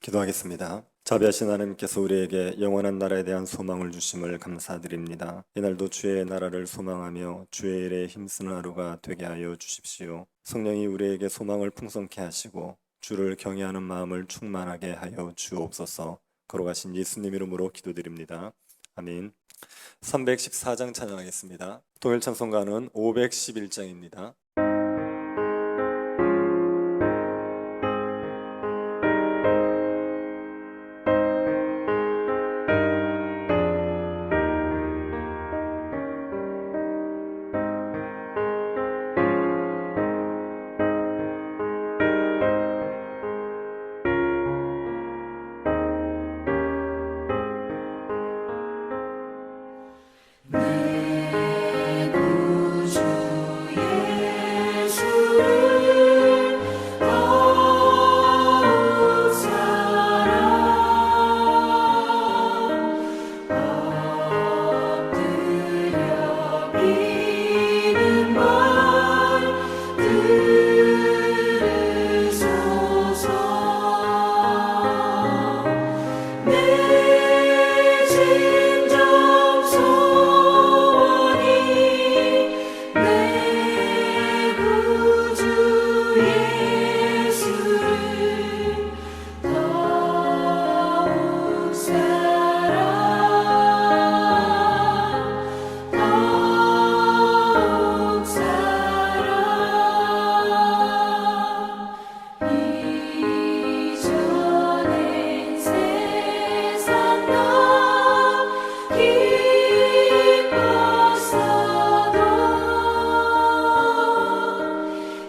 기도하겠습니다. 자비하신 하나님께서 우리에게 영원한 나라에 대한 소망을 주심을 감사드립니다. 이날도 주의 나라를 소망하며 주의 일에 힘쓰는 하루가 되게 하여 주십시오. 성령이 우리에게 소망을 풍성케 하시고 주를 경외하는 마음을 충만하게 하여 주옵소서. 걸어가신 예수님 이름으로 기도드립니다. 아멘. 314장 찬양하겠습니다. 동일 찬송가는 511장입니다. 내 구주 예수를 더욱 엎드려 비는 말 들으소서. 내 진정 소원이 내 구주 예수를 더욱 이전엔 세상 나 기뻤어도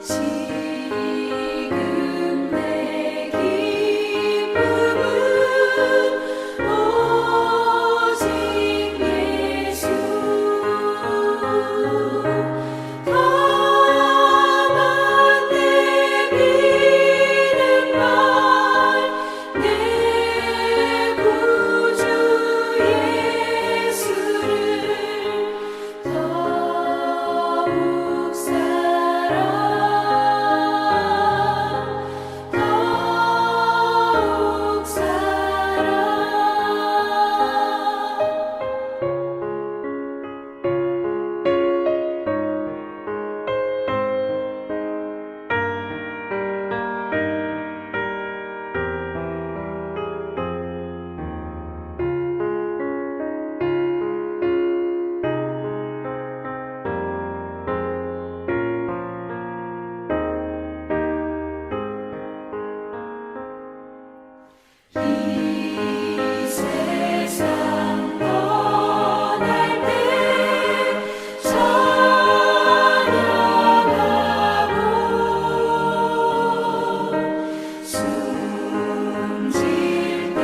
지금 내 기쁨은 오직 예수. 다만 내 믿는 말 내 구주 예수를 더욱 이 세상 떠날 때 찬양하고 숨질 때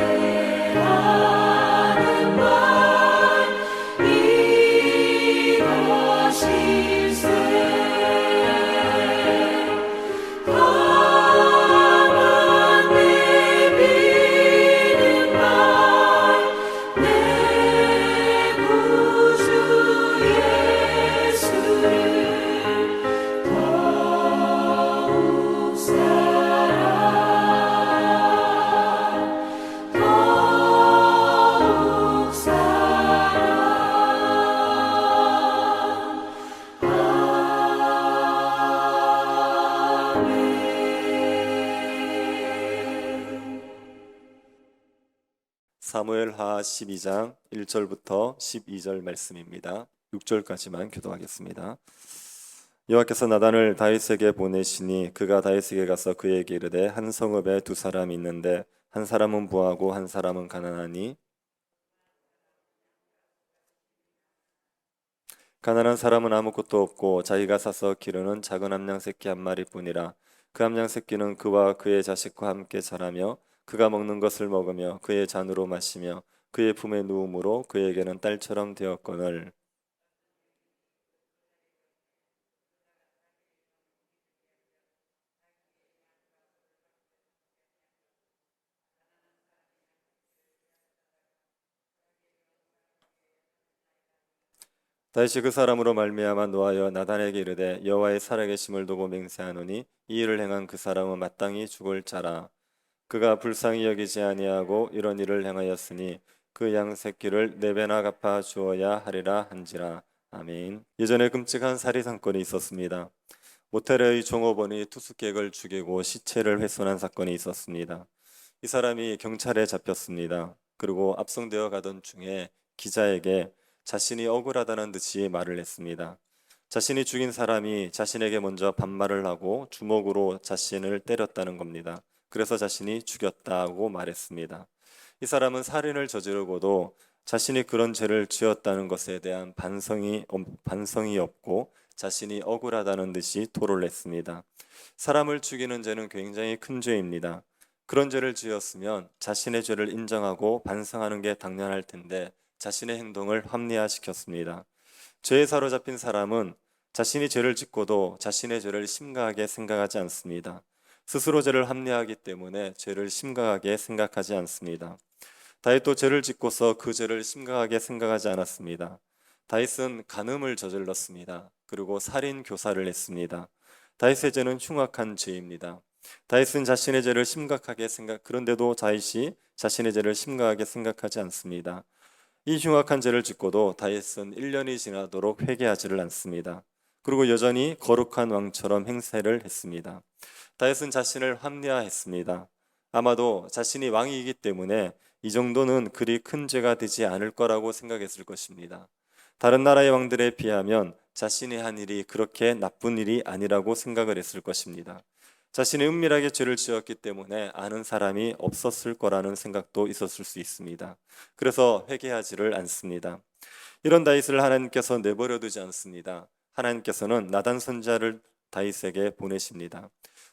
하는 말 이것일세. 다만 내 믿는 말 내 구주 예수를 더욱 사무엘하 12장 1절부터 12절 말씀입니다. 6절까지만 교도하겠습니다. 여호와께서 나단을 다윗에게 보내시니 그가 다윗에게 가서 그에게 이르되 한 성읍에 두 사람이 있는데 한 사람은 부하고 한 사람은 가난하니 가난한 사람은 아무것도 없고 자기가 사서 기르는 작은 암양 새끼 한 마리뿐이라. 그 암양 새끼는 그와 그의 자식과 함께 자라며 그가 먹는 것을 먹으며 그의 잔으로 마시며 그의 품에 누움으로 그에게는 딸처럼 되었거늘. 다시 그 사람으로 말미암아 노하여 나단에게 이르되 여호와의 살아계심을 두고 맹세하노니 이 일을 행한 그 사람은 마땅히 죽을 자라. 그가 불쌍히 여기지 아니하고 이런 일을 행하였으니 그 양 새끼를 네 배나 갚아 주어야 하리라 한지라. 아멘. 예전에 끔찍한 살인 사건이 있었습니다. 모텔의 종업원이 투숙객을 죽이고 시체를 훼손한 사건이 있었습니다. 이 사람이 경찰에 잡혔습니다. 그리고 압송되어 가던 중에 기자에게 자신이 억울하다는 듯이 말을 했습니다. 자신이 죽인 사람이 자신에게 먼저 반말을 하고 주먹으로 자신을 때렸다는 겁니다. 그래서 자신이 죽였다고 말했습니다. 이 사람은 살인을 저지르고도 자신이 그런 죄를 지었다는 것에 대한 반성이 없고 자신이 억울하다는 듯이 토로를 했습니다. 사람을 죽이는 죄는 굉장히 큰 죄입니다. 그런 죄를 지었으면 자신의 죄를 인정하고 반성하는 게 당연할 텐데 자신의 행동을 합리화시켰습니다. 죄에 사로잡힌 사람은 자신이 죄를 짓고도 자신의 죄를 심각하게 생각하지 않습니다. 스스로 죄를 합리화하기 때문에 죄를 심각하게 생각하지 않습니다. 다윗도 죄를 짓고서 그 죄를 심각하게 생각하지 않았습니다. 다윗은 간음을 저질렀습니다. 그리고 살인 교사를 했습니다. 다윗의 죄는 흉악한 죄입니다. 다윗은 자신의 죄를 그런데도 다윗이 자신의 죄를 심각하게 생각하지 않습니다. 이 흉악한 죄를 짓고도 다윗은 1년이 지나도록 회개하지를 않습니다. 그리고 여전히 거룩한 왕처럼 행세를 했습니다. 다윗은 자신을 합리화했습니다. 아마도 자신이 왕이기 때문에 이 정도는 그리 큰 죄가 되지 않을 거라고 생각했을 것입니다. 다른 나라의 왕들에 비하면 자신이 한 일이 그렇게 나쁜 일이 아니라고 생각을 했을 것입니다. 자신이 은밀하게 죄를 지었기 때문에 아는 사람이 없었을 거라는 생각도 있었을 수 있습니다. 그래서 회개하지를 않습니다. 이런 다윗을 하나님께서 내버려 두지 않습니다. 하나님께서는 나단 선지자를 다윗에게 보내십니다.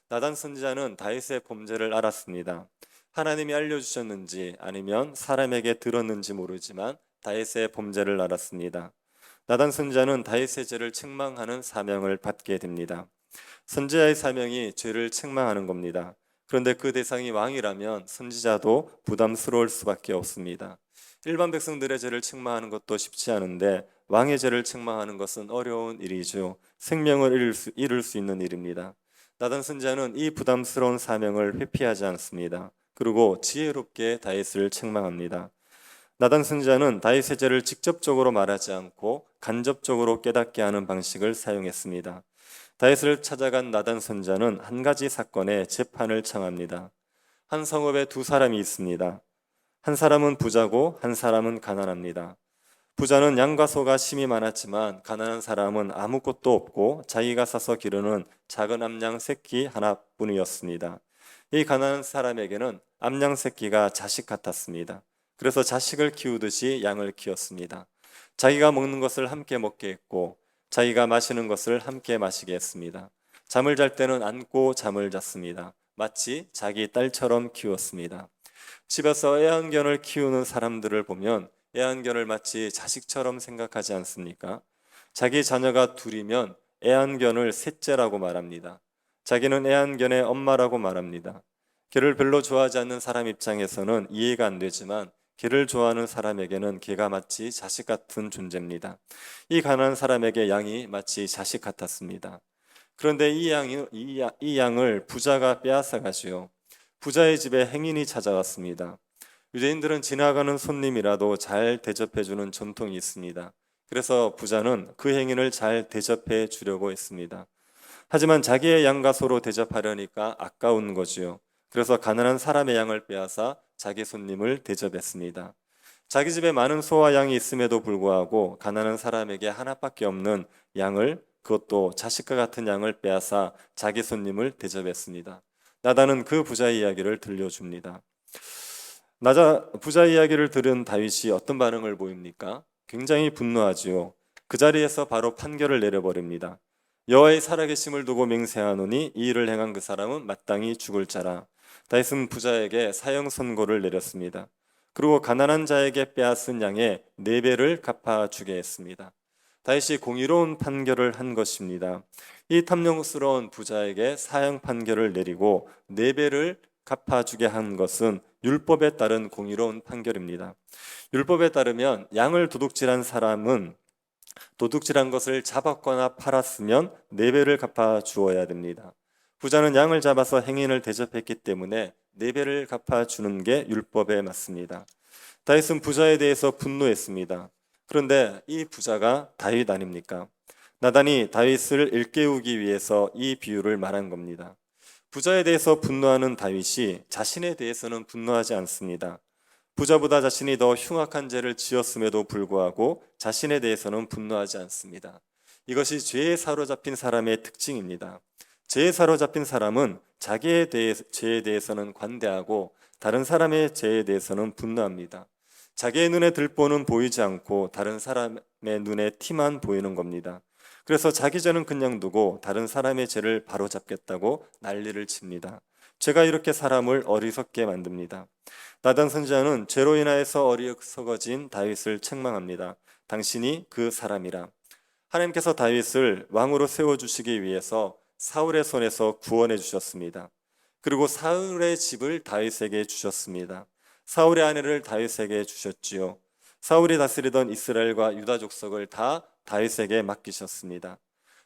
나단 선지자는 다윗의 범죄를 알았습니다. 하나님이 알려주셨는지 아니면 사람에게 들었는지 모르지만 다윗의 범죄를 알았습니다. 나단 선지자는 다윗의 죄를 책망하는 사명을 받게 됩니다. 선지자의 사명이 죄를 책망하는 겁니다. 그런데 그 대상이 왕이라면 선지자도 부담스러울 수밖에 없습니다. 일반 백성들의 죄를 책망하는 것도 쉽지 않은데 왕의 죄를 책망하는 것은 어려운 일이죠. 생명을 잃을 수 있는 일입니다. 나단 선지자는 이 부담스러운 사명을 회피하지 않습니다. 그리고 지혜롭게 다윗을 책망합니다. 나단 선지자는 다윗의 죄를 직접적으로 말하지 않고 간접적으로 깨닫게 하는 방식을 사용했습니다. 다윗을 찾아간 나단 선지자는 한 가지 사건에 재판을 청합니다. 한 성읍에 두 사람이 있습니다. 한 사람은 부자고 한 사람은 가난합니다. 부자는 양과 소가 심이 많았지만 가난한 사람은 아무것도 없고 자기가 사서 기르는 작은 암양 새끼 하나뿐이었습니다. 이 가난한 사람에게는 암양 새끼가 자식 같았습니다. 그래서 자식을 키우듯이 양을 키웠습니다. 자기가 먹는 것을 함께 먹게 했고 자기가 마시는 것을 함께 마시게 했습니다. 잠을 잘 때는 안고 잠을 잤습니다. 마치 자기 딸처럼 키웠습니다. 집에서 애완견을 키우는 사람들을 보면 애완견을 마치 자식처럼 생각하지 않습니까? 자기 자녀가 둘이면 애완견을 셋째라고 말합니다. 자기는 애완견의 엄마라고 말합니다. 개를 별로 좋아하지 않는 사람 입장에서는 이해가 안 되지만 개를 좋아하는 사람에게는 개가 마치 자식 같은 존재입니다. 이 가난한 사람에게 양이 마치 자식 같았습니다. 그런데 이 양을 부자가 빼앗아 가지요. 부자의 집에 행인이 찾아왔습니다. 유대인들은 지나가는 손님이라도 잘 대접해주는 전통이 있습니다. 그래서 부자는 그 행인을 잘 대접해 주려고 했습니다. 하지만 자기의 양과 소로 대접하려니까 아까운 거지요. 그래서 가난한 사람의 양을 빼앗아 자기 손님을 대접했습니다. 자기 집에 많은 소와 양이 있음에도 불구하고 가난한 사람에게 하나밖에 없는 양을, 그것도 자식과 같은 양을 빼앗아 자기 손님을 대접했습니다. 나단은 그 부자의 이야기를 들려줍니다. 부자 이야기를 들은 다윗이 어떤 반응을 보입니까? 굉장히 분노하지요. 그 자리에서 바로 판결을 내려버립니다. 여호와의 살아계심을 두고 맹세하노니 이 일을 행한 그 사람은 마땅히 죽을 자라. 다윗은 부자에게 사형 선고를 내렸습니다. 그리고 가난한 자에게 빼앗은 양의 4배를 갚아주게 했습니다. 다윗이 공의로운 판결을 한 것입니다. 이 탐욕스러운 부자에게 사형 판결을 내리고 4배를 갚아주게 한 것은 율법에 따른 공의로운 판결입니다. 율법에 따르면 양을 도둑질한 사람은 도둑질한 것을 잡았거나 팔았으면 4배를 갚아주어야 됩니다. 부자는 양을 잡아서 행인을 대접했기 때문에 4배를 갚아주는 게 율법에 맞습니다. 다윗은 부자에 대해서 분노했습니다. 그런데 이 부자가 다윗 아닙니까? 나단이 다윗을 일깨우기 위해서 이 비유를 말한 겁니다. 부자에 대해서 분노하는 다윗이 자신에 대해서는 분노하지 않습니다. 부자보다 자신이 더 흉악한 죄를 지었음에도 불구하고 자신에 대해서는 분노하지 않습니다. 이것이 죄에 사로잡힌 사람의 특징입니다. 죄에 사로잡힌 사람은 자기의 죄에 대해서는 관대하고 다른 사람의 죄에 대해서는 분노합니다. 자기의 눈에 들보는 보이지 않고 다른 사람의 눈에 티만 보이는 겁니다. 그래서 자기 죄는 그냥 두고 다른 사람의 죄를 바로잡겠다고 난리를 칩니다. 죄가 이렇게 사람을 어리석게 만듭니다. 나단 선지자는 죄로 인하여서 어리석어진 다윗을 책망합니다. 당신이 그 사람이라. 하나님께서 다윗을 왕으로 세워주시기 위해서 사울의 손에서 구원해 주셨습니다. 그리고 사울의 집을 다윗에게 주셨습니다. 사울의 아내를 다윗에게 주셨지요. 사울이 다스리던 이스라엘과 유다 족속을 다 다윗에게 맡기셨습니다.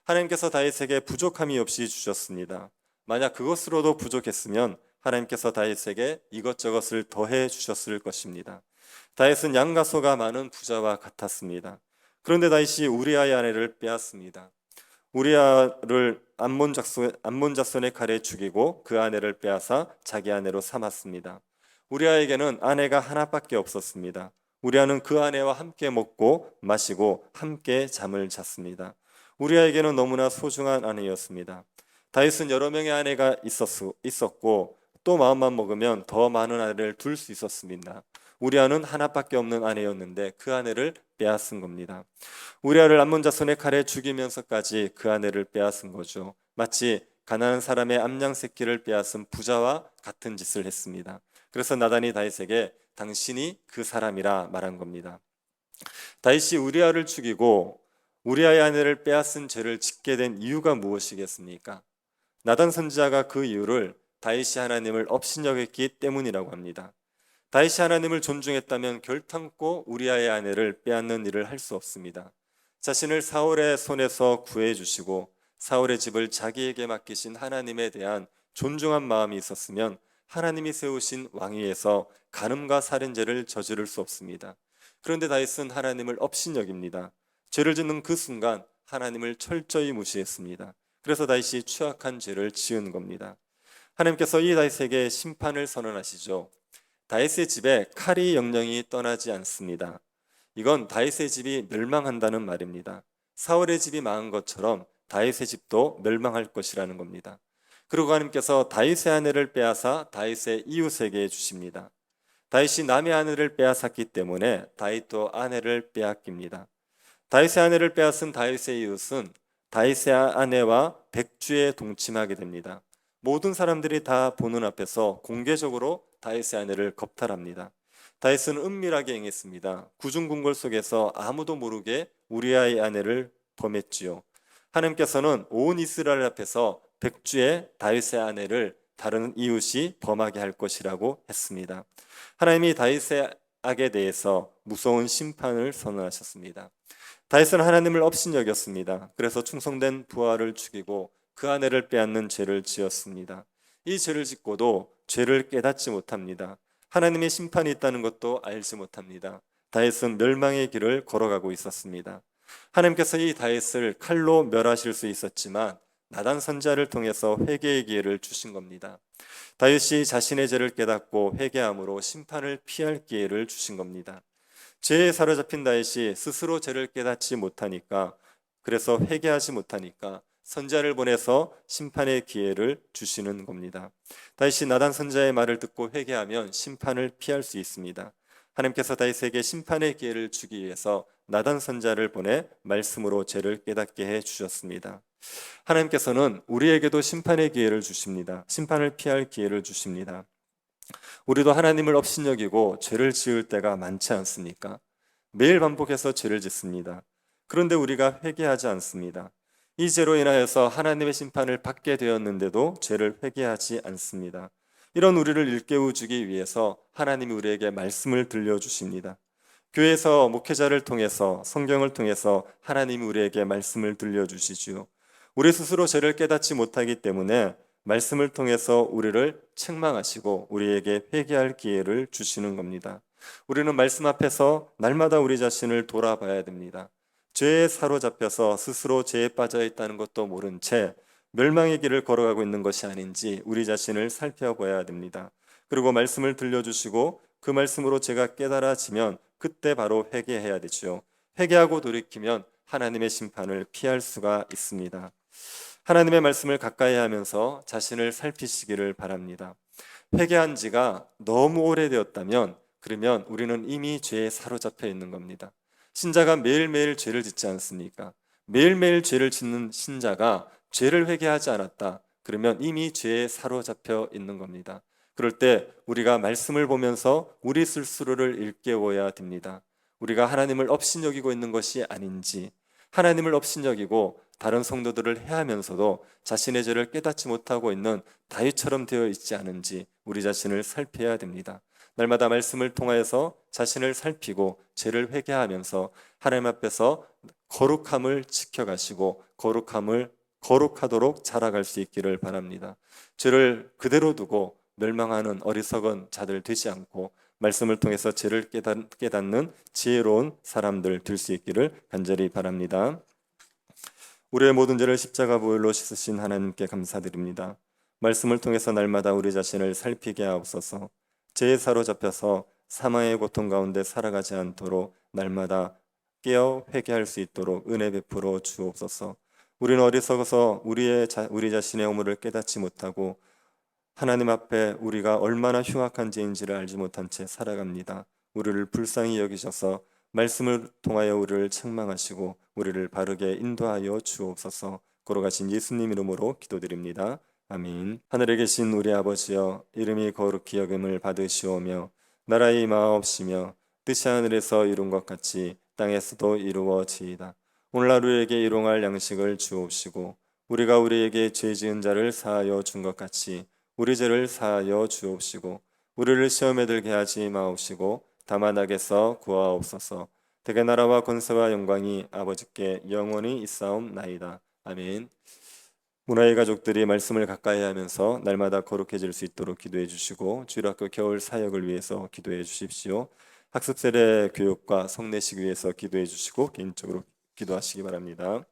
하나님께서 다윗에게 부족함이 없이 주셨습니다. 만약 그것으로도 부족했으면 하나님께서 다윗에게 이것저것을 더해 주셨을 것입니다. 다윗은 양과 소가 많은 부자와 같았습니다. 그런데 다윗이 우리아의 아내를 빼앗습니다. 우리아를 암몬 자손의 칼에 죽이고 그 아내를 빼앗아 자기 아내로 삼았습니다. 우리아에게는 아내가 하나밖에 없었습니다. 우리아는 그 아내와 함께 먹고 마시고 함께 잠을 잤습니다. 우리아에게는 너무나 소중한 아내였습니다. 다윗은 여러 명의 아내가 있었고 또 마음만 먹으면 더 많은 아내를 둘 수 있었습니다. 우리아는 하나밖에 없는 아내였는데 그 아내를 빼앗은 겁니다. 우리아를 암몬 자손의 칼에 죽이면서까지 그 아내를 빼앗은 거죠. 마치 가난한 사람의 암양 새끼를 빼앗은 부자와 같은 짓을 했습니다. 그래서 나단이 다윗에게 당신이 그 사람이라 말한 겁니다. 다윗이 우리아를 죽이고 우리아의 아내를 빼앗은 죄를 짓게 된 이유가 무엇이겠습니까? 나단 선지자가 그 이유를 다윗이 하나님을 업신여겼기 때문이라고 합니다. 다윗이 하나님을 존중했다면 결탄코 우리아의 아내를 빼앗는 일을 할 수 없습니다. 자신을 사울의 손에서 구해주시고 사울의 집을 자기에게 맡기신 하나님에 대한 존중한 마음이 있었으면 하나님이 세우신 왕위에서 간음과 살인죄를 저지를 수 없습니다. 그런데 다윗은 하나님을 업신여깁니다. 죄를 짓는 그 순간 하나님을 철저히 무시했습니다. 그래서 다윗이 추악한 죄를 지은 겁니다. 하나님께서 이 다윗에게 심판을 선언하시죠. 다윗의 집에 칼이 영영이 떠나지 않습니다. 이건 다윗의 집이 멸망한다는 말입니다. 사울의 집이 망한 것처럼 다윗의 집도 멸망할 것이라는 겁니다. 그리고 하나님께서 다윗의 아내를 빼앗아 다윗의 이웃에게 주십니다. 다윗이 남의 아내를 빼앗았기 때문에 다윗도 아내를 빼앗깁니다. 다윗의 아내를 빼앗은 다윗의 이웃은 다윗의 아내와 백주에 동침하게 됩니다. 모든 사람들이 다 보는 앞에서 공개적으로 다윗의 아내를 겁탈합니다. 다윗은 은밀하게 행했습니다. 구중궁궐 속에서 아무도 모르게 우리아의 아내를 범했지요. 하나님께서는 온 이스라엘 앞에서 백주의 다윗의 아내를 다른 이웃이 범하게 할 것이라고 했습니다. 하나님이 다윗의 악에 대해서 무서운 심판을 선언하셨습니다. 다윗은 하나님을 업신여겼습니다. 그래서 충성된 부하를 죽이고 그 아내를 빼앗는 죄를 지었습니다. 이 죄를 짓고도 죄를 깨닫지 못합니다. 하나님의 심판이 있다는 것도 알지 못합니다. 다윗은 멸망의 길을 걸어가고 있었습니다. 하나님께서 이 다윗을 칼로 멸하실 수 있었지만 나단 선지자를 통해서 회개의 기회를 주신 겁니다. 다윗이 자신의 죄를 깨닫고 회개함으로 심판을 피할 기회를 주신 겁니다. 죄에 사로잡힌 다윗이 스스로 죄를 깨닫지 못하니까, 그래서 회개하지 못하니까 선지자를 보내서 심판의 기회를 주시는 겁니다. 다윗이 나단 선지자의 말을 듣고 회개하면 심판을 피할 수 있습니다. 하나님께서 다윗에게 심판의 기회를 주기 위해서 나단 선지자를 보내 말씀으로 죄를 깨닫게 해 주셨습니다. 하나님께서는 우리에게도 심판의 기회를 주십니다. 심판을 피할 기회를 주십니다. 우리도 하나님을 업신여기고 죄를 지을 때가 많지 않습니까? 매일 반복해서 죄를 짓습니다. 그런데 우리가 회개하지 않습니다. 이 죄로 인하여서 하나님의 심판을 받게 되었는데도 죄를 회개하지 않습니다. 이런 우리를 일깨워주기 위해서 하나님이 우리에게 말씀을 들려주십니다. 교회에서 목회자를 통해서, 성경을 통해서 하나님이 우리에게 말씀을 들려주시지요. 우리 스스로 죄를 깨닫지 못하기 때문에 말씀을 통해서 우리를 책망하시고 우리에게 회개할 기회를 주시는 겁니다. 우리는 말씀 앞에서 날마다 우리 자신을 돌아봐야 됩니다. 죄에 사로잡혀서 스스로 죄에 빠져 있다는 것도 모른 채 멸망의 길을 걸어가고 있는 것이 아닌지 우리 자신을 살펴봐야 됩니다. 그리고 말씀을 들려주시고 그 말씀으로 제가 깨달아지면 그때 바로 회개해야 되죠. 회개하고 돌이키면 하나님의 심판을 피할 수가 있습니다. 하나님의 말씀을 가까이 하면서 자신을 살피시기를 바랍니다. 회개한 지가 너무 오래되었다면 그러면 우리는 이미 죄에 사로잡혀 있는 겁니다. 신자가 매일매일 죄를 짓지 않습니까? 매일매일 죄를 짓는 신자가 죄를 회개하지 않았다. 그러면 이미 죄에 사로잡혀 있는 겁니다. 그럴 때 우리가 말씀을 보면서 우리 스스로를 일깨워야 됩니다. 우리가 하나님을 업신여기고 있는 것이 아닌지, 하나님을 업신여기고 다른 성도들을 해하면서도 자신의 죄를 깨닫지 못하고 있는 다윗처럼 되어 있지 않은지 우리 자신을 살펴야 됩니다. 날마다 말씀을 통하여서 자신을 살피고 죄를 회개하면서 하나님 앞에서 거룩함을 지켜가시고 거룩하도록 자라갈 수 있기를 바랍니다. 죄를 그대로 두고 멸망하는 어리석은 자들 되지 않고 말씀을 통해서 죄를 깨닫는 지혜로운 사람들 될 수 있기를 간절히 바랍니다. 우리의 모든 죄를 십자가 보혈로 씻으신 하나님께 감사드립니다. 말씀을 통해서 날마다 우리 자신을 살피게 하옵소서. 죄에 사로잡혀서 사망의 고통 가운데 살아가지 않도록 날마다 깨어 회개할 수 있도록 은혜 베풀어 주옵소서. 우리는 어리석어서 우리 자신의 허물을 깨닫지 못하고 하나님 앞에 우리가 얼마나 흉악한 죄인지를 알지 못한 채 살아갑니다. 우리를 불쌍히 여기셔서 말씀을 통하여 우리를 책망하시고 우리를 바르게 인도하여 주옵소서. 걸어가신 예수님 이름으로 기도드립니다. 아멘. 하늘에 계신 우리 아버지여, 이름이 거룩히 여김을 받으시오며 나라의 임하옵시며 뜻이 하늘에서 이룬 것 같이 땅에서도 이루어지이다. 오늘날 우리에게 일용할 양식을 주옵시고 우리가 우리에게 죄 지은 자를 사하여 준 것 같이 우리 죄를 사하여 주옵시고 우리를 시험에 들게 하지 마옵시고 다만 악에서 구하옵소서. 대개 나라와 권세와 영광이 아버지께 영원히 있사옵나이다. 아멘. 문화의 가족들이 말씀을 가까이 하면서 날마다 거룩해질 수 있도록 기도해 주시고 주일학교 겨울 사역을 위해서 기도해 주십시오. 학습 세대 교육과 성내식 위해서 기도해 주시고 개인적으로 기도하시기 바랍니다.